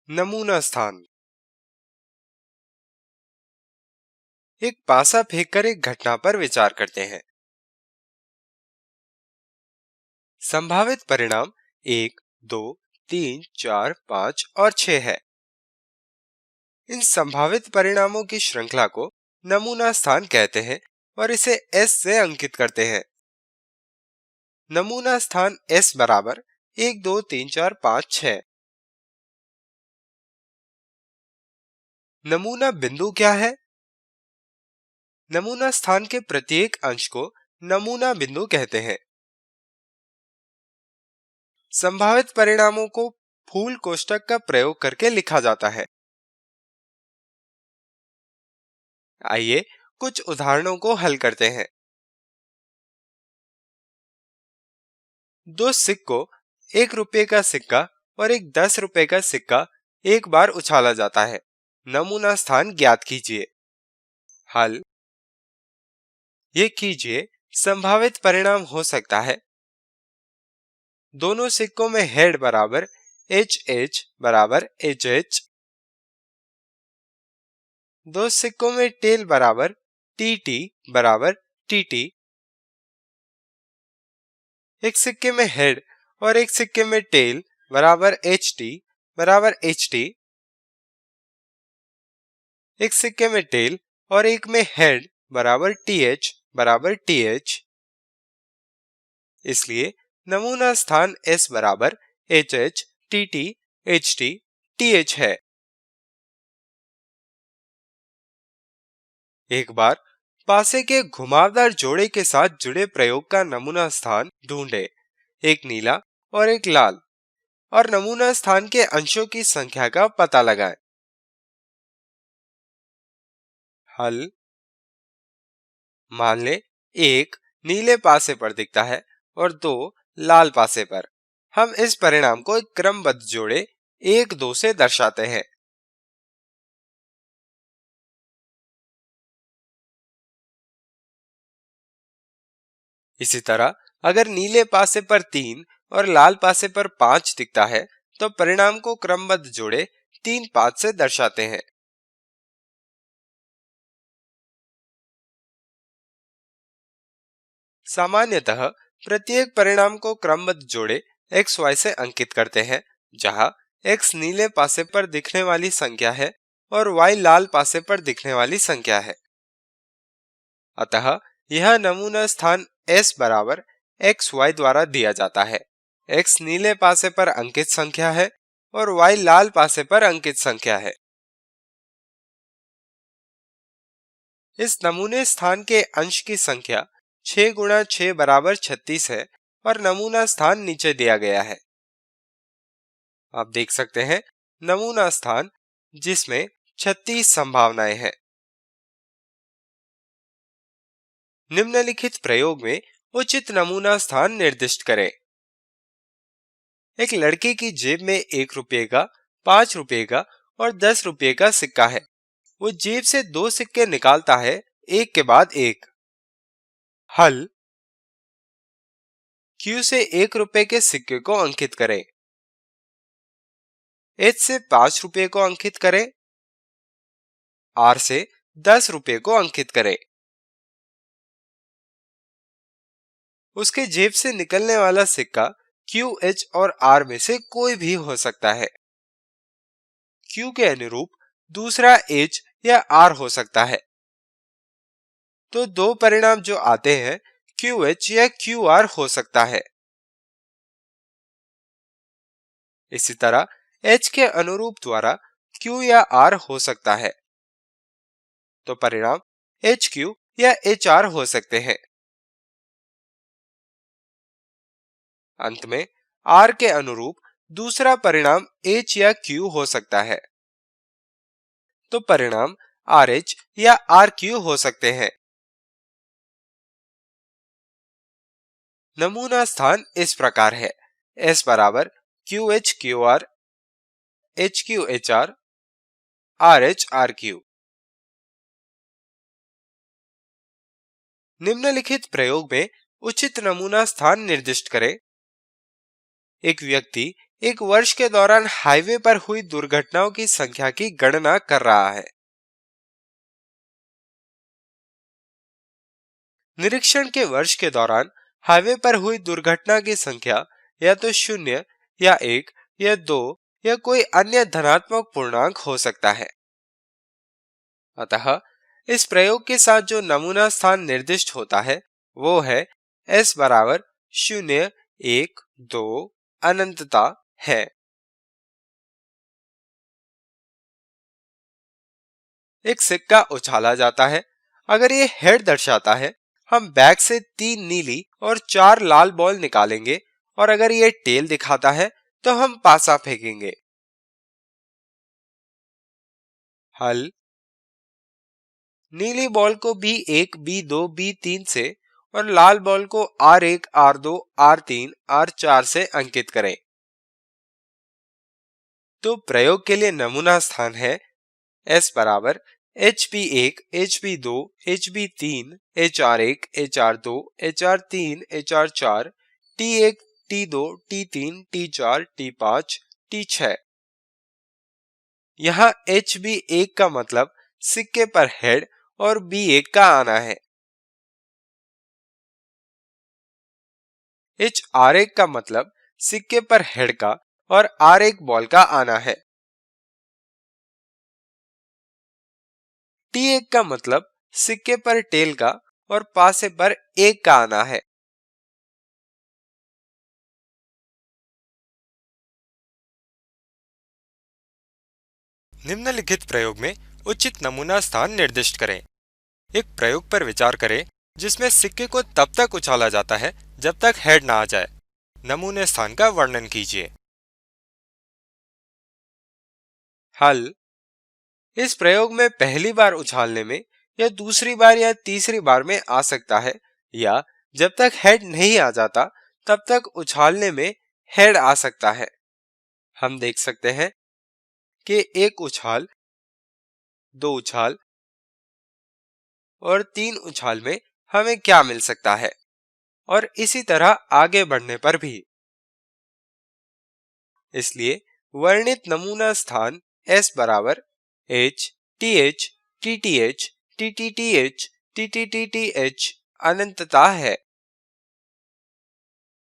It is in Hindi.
नमूना स्थान। एक पासा फेंककर एक घटना पर विचार करते हैं। संभावित परिणाम 1, 2, 3, 4, 5 और 6 है। इन संभावित परिणामों की श्रृंखला को नमूना स्थान कहते हैं और इसे S से अंकित करते हैं। नमूना स्थान S बराबर 1, 2, 3, 4, 5, 6। नमूना बिंदु क्या है? नमूना स्थान के प्रत्येक अंश को नमूना बिंदु कहते हैं। संभावित परिणामों को फूल कोष्ठक का प्रयोग करके लिखा जाता है। आइए कुछ उदाहरणों को हल करते हैं। दो सिक्कों, 1 रुपये का सिक्का और एक 10 रुपये का सिक्का एक बार उछाला जाता है। नमूना स्थान ज्ञात कीजिए। हल। ये कीजिए, संभावित परिणाम हो सकता है दोनों सिक्कों में हेड बराबर HH बराबर HH, दो सिक्कों में टेल बराबर TT बराबर TT, एक सिक्के में हेड और एक सिक्के में टेल बराबर HT बराबर HT, एक सिक्के में टेल और एक में हेड बराबर TH बराबर TH। इसलिए नमूना स्थान S बराबर HH, TT, HT, TH है। एक बार पासे के घुमावदार जोड़े के साथ जुड़े प्रयोग का नमूना स्थान ढूंढे, एक नीला और एक लाल, और नमूना स्थान के अंशों की संख्या का पता लगाएं। हल। मान ले एक नीले पासे पर दिखता है और दो लाल पासे पर। हम इस परिणाम को एक क्रमबद्ध जोड़े 1, 2 से दर्शाते हैं। इसी तरह अगर नीले पासे पर 3 और लाल पासे पर 5 दिखता है तो परिणाम को क्रमबद्ध जोड़े 3, 5 से दर्शाते हैं। सामान्यतः प्रत्येक परिणाम को क्रमबद्ध जोड़े x, y से अंकित करते हैं, जहां x नीले पासे पर दिखने वाली संख्या है और y लाल पासे पर दिखने वाली संख्या है। अतः यह नमूना स्थान S बराबर x, y द्वारा दिया जाता है। x नीले पासे पर अंकित संख्या है और y लाल पासे पर अंकित संख्या है। इस नमूने स्थान के अंश की संख्या 6 गुणा 6 बराबर 36 है और नमूना स्थान नीचे दिया गया है। आप देख सकते हैं नमूना स्थान जिसमें 36 संभावनाएं हैं। निम्नलिखित प्रयोग में उचित नमूना स्थान निर्दिष्ट करें। एक लड़के की जेब में 1 रुपये का, 5 रुपये का और 10 रुपये का सिक्का है। वो जेब से 2 सिक्के निकालता है, एक के बाद एक। हल। Q से 1 रुपये के सिक्के को अंकित करें। H से 5 रुपये को अंकित करें। R से 10 रुपये को अंकित करें। उसके जेब से निकलने वाला सिक्का Q, H और R में से कोई भी हो सकता है। Q के अनुरूप दूसरा H या R हो सकता है। तो दो परिणाम जो आते हैं QH या QR हो सकता है। इसी तरह H के अनुरूप द्वारा Q या R हो सकता है। तो परिणाम HQ या HR हो सकते हैं। अंत में R के अनुरूप दूसरा परिणाम H या Q हो सकता है। तो परिणाम RH या RQ हो सकते हैं। नमूना स्थान इस प्रकार है। S बराबर QH QR, HQ HR, RH RQ। निम्नलिखित प्रयोग में उचित नमूना स्थान निर्दिष्ट करें। एक व्यक्ति एक वर्ष के दौरान हाईवे पर हुई दुर्घटनाओं की संख्या की गणना कर रहा है। निरीक्षण के वर्ष के दौरान हाईवे पर हुई दुर्घटना की संख्या या तो 0 या 1 या 2 या कोई अन्य धनात्मक पूर्णांक हो सकता है। अतः इस प्रयोग के साथ जो नमूना स्थान निर्दिष्ट होता है वो है s बराबर 0, 1, 2 अनंतता है। एक सिक्का उछाला जाता है। अगर ये हेड दर्शाता है, हम बैग से 3 नीली और 4 लाल बॉल निकालेंगे, और अगर ये टेल दिखाता है तो हम पासा फेंकेंगे। हल। नीली बॉल को B1, B2, B3 से और लाल बॉल को R1, R2, R3, R4 से अंकित करें। तो प्रयोग के लिए नमूना स्थान है S बराबर HP1, HP2, HP3, HR1, HR2, HR3, HR4, T1, T2, T3, T4, T5, T6। यहाँ HB1 का मतलब सिक्के पर हेड और B1 का आना है। HR1 का मतलब सिक्के पर हेड का और R1 बॉल का आना है। T1 का मतलब सिक्के पर टेल का और पासे पर 1 का आना है। निम्नलिखित प्रयोग में उचित नमूना स्थान निर्दिष्ट करें। एक प्रयोग पर विचार करें जिसमें सिक्के को तब तक उछाला जाता है जब तक हेड ना आ जाए। नमूने स्थान का वर्णन कीजिए। हल। इस प्रयोग में पहली बार उछालने में या दूसरी बार या तीसरी बार में आ सकता है, या जब तक हेड नहीं आ जाता तब तक उछालने में हेड आ सकता है। हम देख सकते हैं कि एक उछाल, 2 उछाल और 3 उछाल में हमें क्या मिल सकता है, और इसी तरह आगे बढ़ने पर भी। इसलिए वर्णित नमूना स्थान S बराबर H, TH, TTH, TTTH, TTTTH अनंतता है।